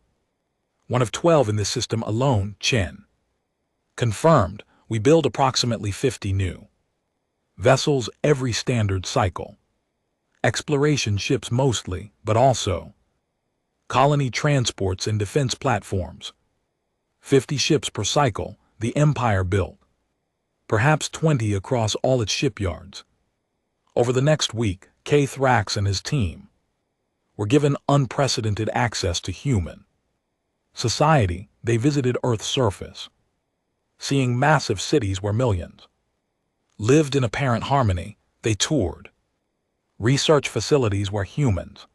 One of 12 in this system alone. Chen confirmed. We build approximately 50 new vessels every standard cycle. Exploration ships mostly, but also colony transports and defense platforms. 50 ships per cycle. The Empire built perhaps 20 across all its shipyards. Over the next week, Thrax and his team were given unprecedented access to human society. They visited Earth's surface, seeing massive cities where millions lived in apparent harmony. They toured research facilities where humans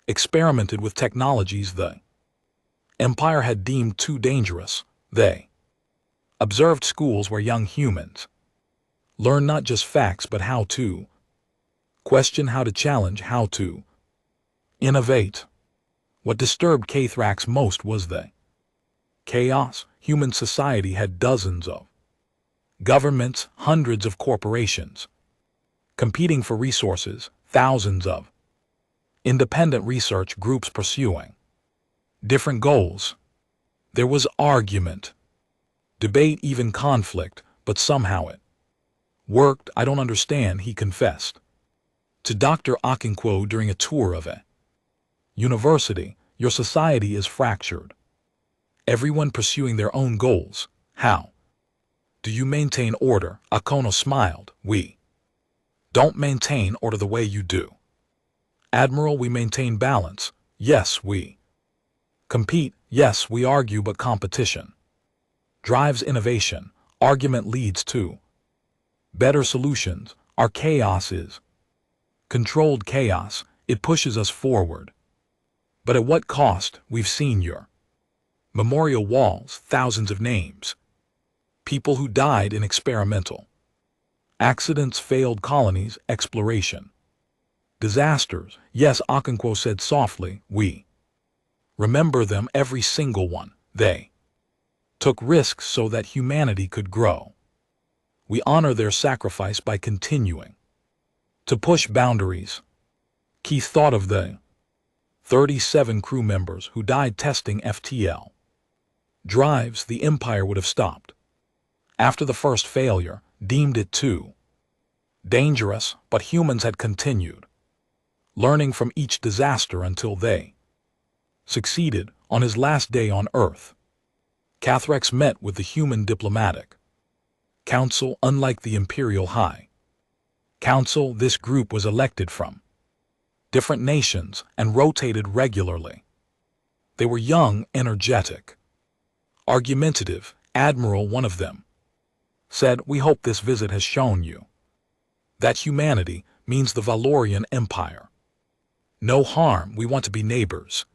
experimented with technologies the Empire had deemed too dangerous. They observed schools where young humans learn not just facts but how to question, how to challenge, how to Innovate. What disturbed Cathrax most was the chaos. Human society had dozens of governments, hundreds of corporations, competing for resources, thousands of independent research groups pursuing different goals. There was argument, debate, even conflict, but somehow it worked. I don't understand, he confessed to Dr. Okonkwo during a tour of a university. Your society is fractured. Everyone pursuing their own goals. How do you maintain order? Akono smiled. We don't maintain order the way you do, Admiral. We maintain balance. Yes, we compete. Yes, we argue, but competition drives innovation. Argument leads to better solutions. Our chaos is controlled chaos. It pushes us forward. But at what cost? We've seen your memorial walls, thousands of names, people who died in experimental accidents, failed colonies, exploration, disasters. Yes, Okonkwo said softly, we remember them, every single one. They took risks so that humanity could grow. We honor their sacrifice by continuing to push boundaries. Keith thought of the 37 crew members who died testing FTL drives. The Empire would have stopped after the first failure, deemed it too dangerous, but humans had continued learning from each disaster until they succeeded. On his last day on Earth, Cathrax met with the Human Diplomatic Council. Unlike the Imperial High Council, this group was elected from different nations and rotated regularly. They were young, energetic, argumentative. Admiral, one of them, said, we hope this visit has shown you that humanity means the Valorian Empire no harm. We want to be neighbors,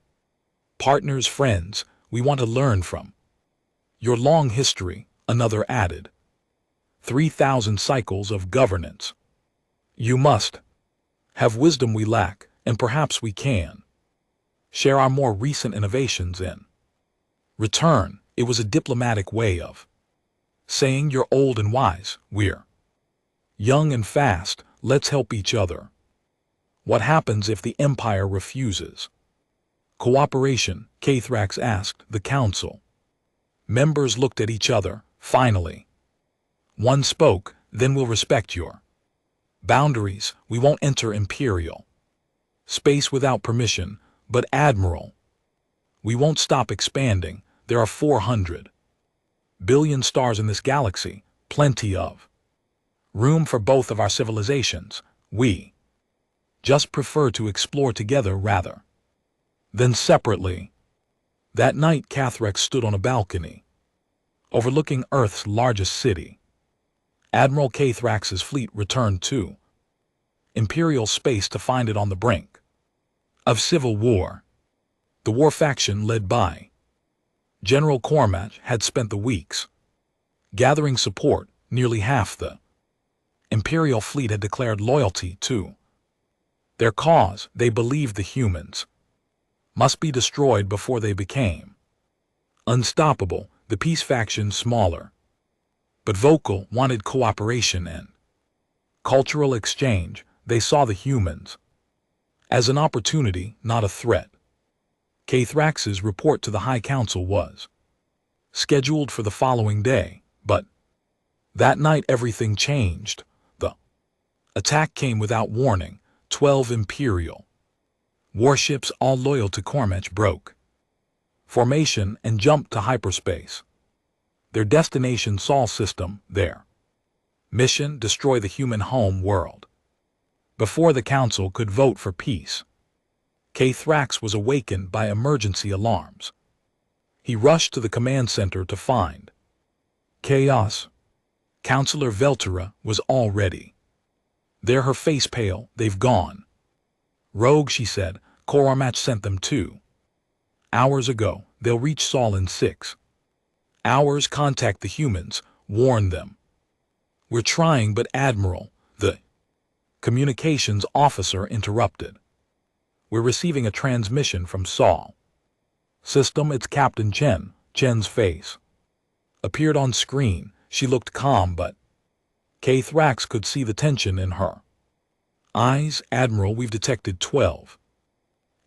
partners, friends. We want to learn from your long history. Another added, 3,000 cycles of governance. You must have wisdom we lack, and perhaps we can share our more recent innovations in return. It was a diplomatic way of saying, you're old and wise, we're young and fast. Let's help each other. What happens if the Empire refuses cooperation? Cathrax asked. The council members looked at each other. Finally, one spoke. Then we'll respect your boundaries. We won't enter Imperial space without permission. But Admiral, we won't stop expanding. There are 400 billion stars in this galaxy, plenty of room for both of our civilizations. We just prefer to explore together rather than separately. That night, Cathrax stood on a balcony overlooking Earth's largest city. Admiral Cathrax's fleet returned to Imperial space to find it on the brink of civil war. The war faction, led by General Cormac, had spent the weeks gathering support. Nearly half the Imperial fleet had declared loyalty to their cause. They believed the humans must be destroyed before they became unstoppable. The peace faction, smaller but vocal, wanted cooperation and cultural exchange. They saw the humans as an opportunity, not a threat. Cathrax's report to the High Council was scheduled for the following day, but that night everything changed. The attack came without warning. 12 Imperial warships, all loyal to Cormac, broke formation and jumped to hyperspace. Their destination, Sol system. Their mission, destroy the human home world. Before the Council could vote for peace, Cathrax was awakened by emergency alarms. He rushed to the command center to find chaos. Counselor Veltura was already there, her face pale. They've gone rogue, she said. Cormac sent them 2 hours ago. They'll reach Sol in 6 hours. Contact the humans. Warn them. We're trying, but Admiral, the communications officer interrupted. We're receiving a transmission from Saul. System, it's Captain Chen. Chen's face appeared on screen. She looked calm, but Thrax could see the tension in her eyes. Admiral, we've detected 12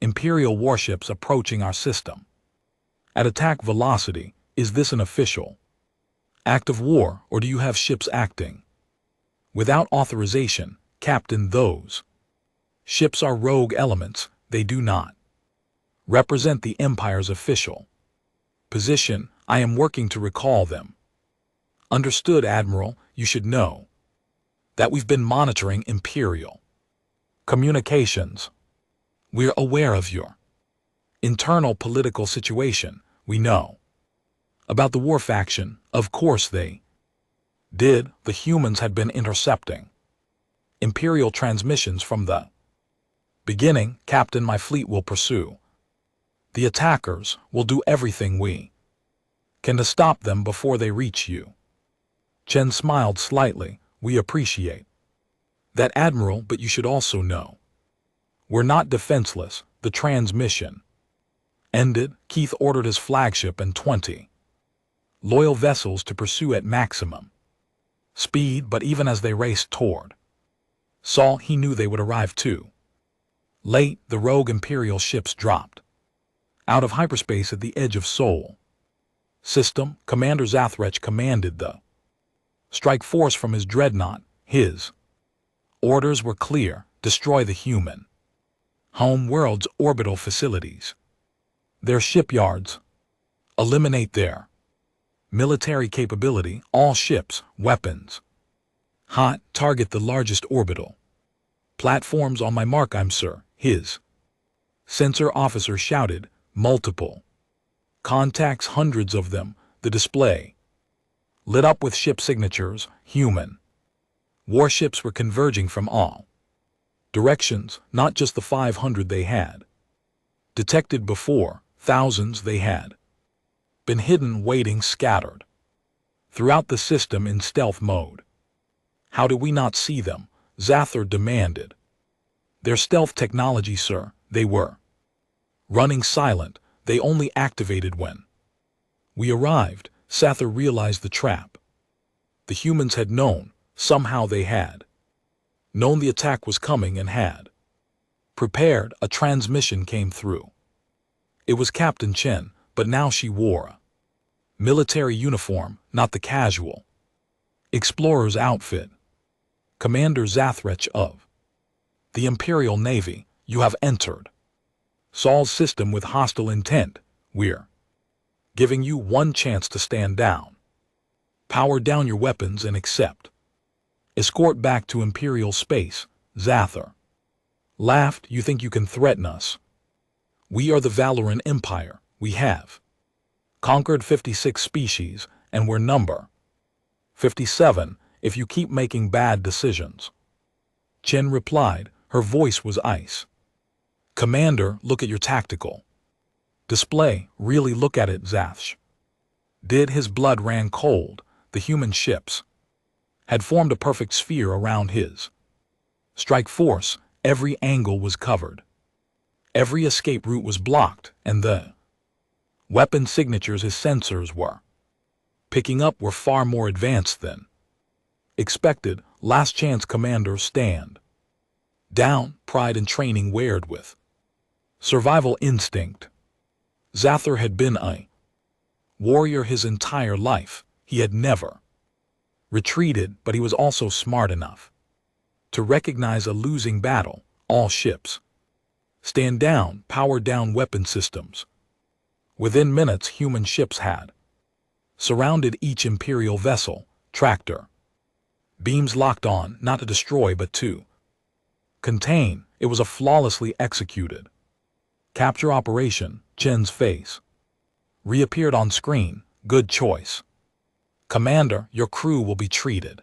Imperial warships approaching our system at attack velocity. Is this an official act of war, or do you have ships acting without authorization? Captain, those ships are rogue elements. They do not represent the Empire's official position. I am working to recall them. Understood, Admiral. You should know that we've been monitoring Imperial communications. We're aware of your internal political situation. We know about the war faction. Of course they did. The humans had been intercepting Imperial transmissions from the beginning. Captain, my fleet will pursue the attackers. Will do everything we can to stop them before they reach you. Chen smiled slightly. We appreciate that, Admiral, but you should also know we're not defenseless. The transmission ended. Keith ordered his flagship and 20 loyal vessels to pursue at maximum speed, but even as they raced toward Saul, he knew they would arrive too late. The rogue Imperial ships dropped out of hyperspace at the edge of Seoul. System, Commander Zathrech commanded the strike force from his dreadnought. His orders were clear: destroy the human home world's orbital facilities, their shipyards, eliminate their military capability, all ships, weapons. Hot, target the largest orbital platforms. On my mark, I'm sir. His sensor officer shouted. Multiple contacts, hundreds of them. The display lit up with ship signatures. Human warships were converging from all directions, not just the 500 they had detected before. Thousands they had been hidden, waiting, scattered throughout the system in stealth mode. How do we not see them? Zather demanded. Their stealth technology, sir. They were running silent. They only activated when we arrived. Zather realized the trap. The humans had known. Somehow they had known the attack was coming and had prepared. A transmission came through. It was Captain Chen, but now she wore a military uniform, not the casual explorer's outfit. Commander Zathrech of the Imperial Navy, you have entered Saul's system with hostile intent. We're giving you one chance to stand down. Power down your weapons and accept escort back to Imperial space. Zather laughed. You think you can threaten us? We are the Valoran Empire. We have conquered 56 species, and we're number 57 if you keep making bad decisions. Chen replied. Her voice was ice. Commander, look at your tactical display. Really look at it. Zathsh did. His blood ran cold. The human ships had formed a perfect sphere around his strike force. Every angle was covered. Every escape route was blocked, and the weapon signatures his sensors were picking up were far more advanced than expected. Last chance, Commander. Stand down. Pride and training weared with survival instinct. Zather had been a warrior his entire life. He had never retreated, but he was also smart enough to recognize a losing battle. All ships stand down. Power down weapon systems. Within minutes, human ships had surrounded each Imperial vessel. Tractor beams locked on, not to destroy but to contain. It was a flawlessly executed capture operation. Chen's face reappeared on screen. Good choice, Commander. Your crew will be treated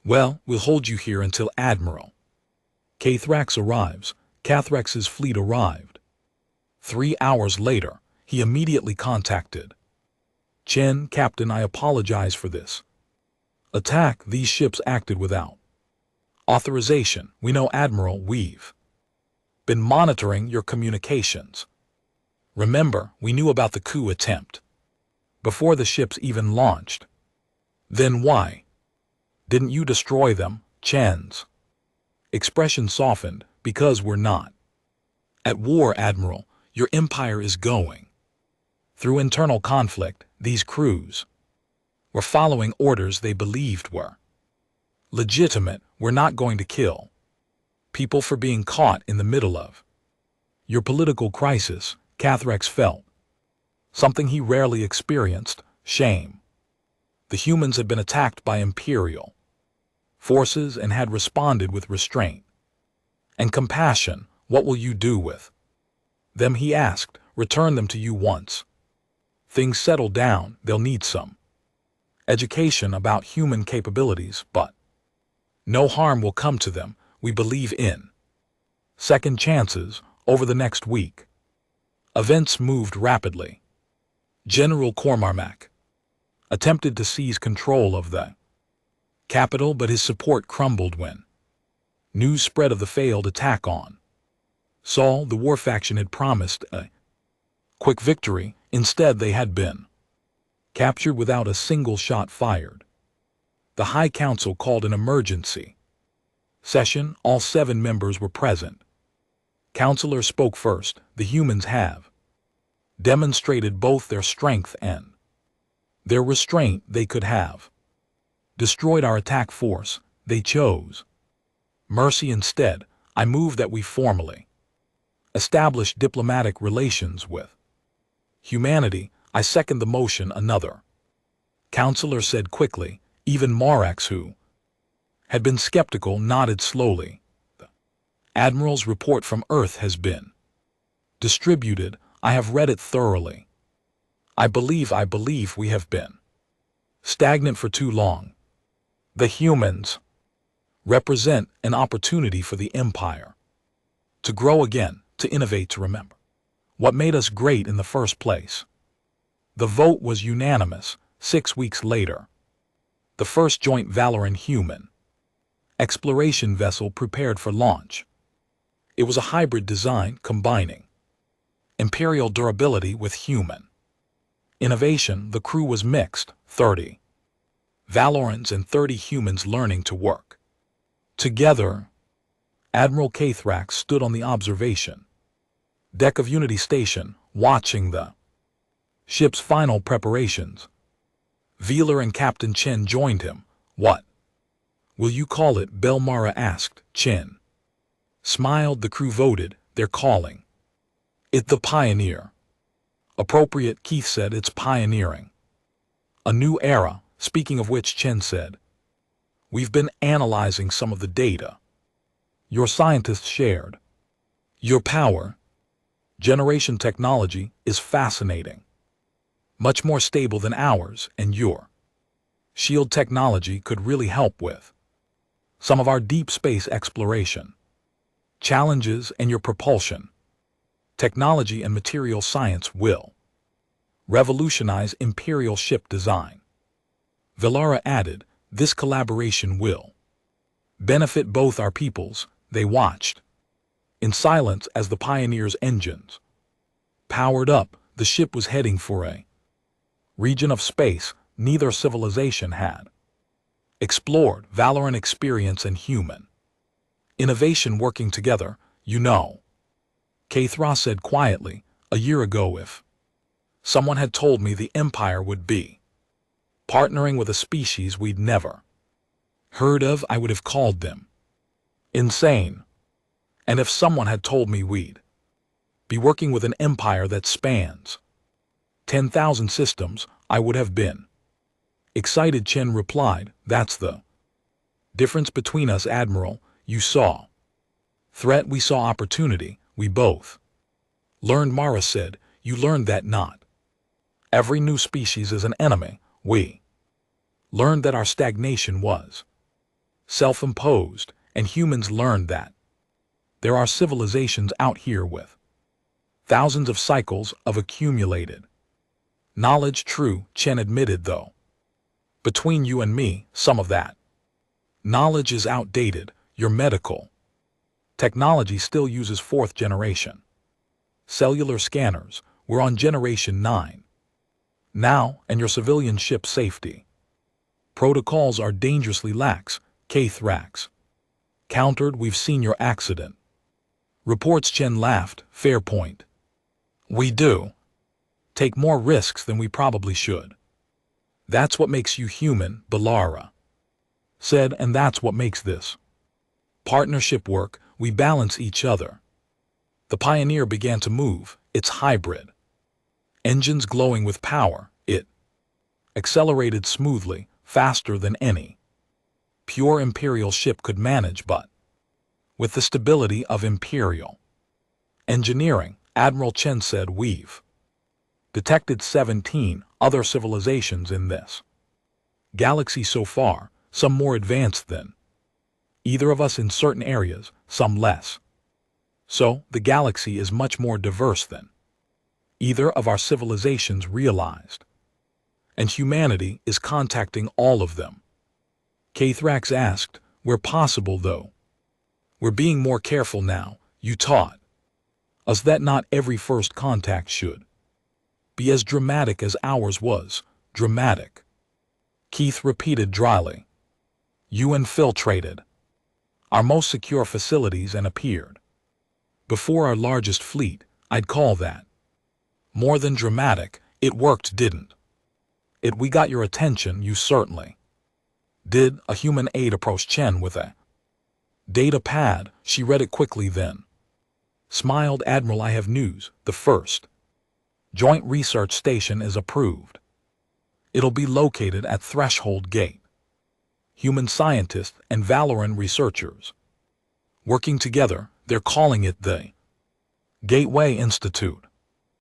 well. We'll hold you here until Admiral Thrax arrives. Cathrex's fleet arrived 3 hours later. He immediately contacted Chen. Captain, I apologize for this attack. These ships acted without authorization. We know, Admiral. We've been monitoring your communications. Remember, we knew about the coup attempt before the ships even launched. Then why didn't you destroy them? Chen's expression softened. Because we're not at war, Admiral. Your empire is going through internal conflict. These crews were following orders they believed were legitimate. We're not going to kill people for being caught in the middle of your political crisis. Cathrax felt something he rarely experienced: shame. The humans had been attacked by Imperial forces and had responded with restraint and compassion. What will you do with them? He asked. Return them to you once things settle down. They'll need some education about human capabilities, but no harm will come to them. We believe in second chances. Over the next week, events moved rapidly. General Cormarmac attempted to seize control of the capital, but his support crumbled when news spread of the failed attack on Saul. The war faction had promised a quick victory. Instead, they had been captured without a single shot fired. The High Council called an emergency session. All 7 members were present. Counselor spoke first. The humans have demonstrated both their strength and their restraint. They could have destroyed our attack force. They chose mercy instead. I move that we formally establish diplomatic relations with humanity. I second the motion. Another counselor said quickly. Even Marax, who had been skeptical, nodded slowly. The Admiral's report from Earth has been distributed. I have read it thoroughly. I believe we have been stagnant for too long. The humans represent an opportunity for the Empire to grow again, to innovate, to remember what made us great in the first place. The vote was unanimous. 6 weeks later, the first joint Valoran human exploration vessel prepared for launch. It was a hybrid design combining Imperial durability with human innovation. The crew was mixed, 30 Valorans and 30 humans learning to work together. Admiral Cathrax stood on the observation deck of Unity Station, watching the ship's final preparations. Veeler and Captain Chen joined him. What will you call it? Belmara asked. Chen smiled. The crew voted. They're calling it the Pioneer. Appropriate, Keith said. It's pioneering a new era. Speaking of which, Chen said, we've been analyzing some of the data your scientists shared. Your power generation technology is fascinating. Much more stable than ours, and your shield technology could really help with some of our deep space exploration challenges, and your propulsion technology and material science will revolutionize Imperial ship design. Velara added, this collaboration will benefit both our peoples. They watched in silence as the Pioneer's engines powered up. The ship was heading for a region of space neither civilization had explored. Valoran experience and human innovation working together. You know, Cathra said quietly, a year ago, if someone had told me the Empire would be partnering with a species we'd never heard of, I would have called them insane. And if someone had told me we'd be working with an empire that spans 10,000 systems, I would have been excited. Chen replied, that's the difference between us, Admiral. You saw threat, we saw opportunity. We both learned. Mara said, you learned that not every new species is an enemy. We learned that our stagnation was self-imposed, and humans learned that there are civilizations out here with thousands of cycles of accumulated knowledge. True, Chen admitted, though between you and me, some of that knowledge is outdated. Your medical Technology still uses fourth generation. Cellular scanners, we're on generation 9. Now, and your civilian ship safety. Protocols are dangerously lax, K-Thrax. Countered, we've seen your accident. Reports. Chen laughed, fair point. We do. Take more risks than we probably should. That's what makes you human, Balara said, and that's what makes this partnership work. We balance each other. The Pioneer began to move, its hybrid engines glowing with power. It accelerated smoothly, faster than any pure Imperial ship could manage, but with the stability of Imperial engineering. Admiral Chen said, we've detected 17 other civilizations in this galaxy so far, some more advanced than either of us in certain areas, some less. So, the galaxy is much more diverse than either of our civilizations realized. And humanity is contacting all of them. K-Thrax asked, where possible though. We're being more careful now. You taught us that not every first contact should be as dramatic as ours was. Dramatic, Keith repeated dryly. You infiltrated our most secure facilities and appeared before our largest fleet. I'd call that more than dramatic. It worked, didn't it? We got your attention. You certainly did. A human aide approached Chen with a data pad. She read it quickly, then smiled. Admiral, I have news. The first Joint Research Station is approved. It'll be located at Threshold Gate. Human scientists and Valoran researchers working together. They're calling it the Gateway Institute.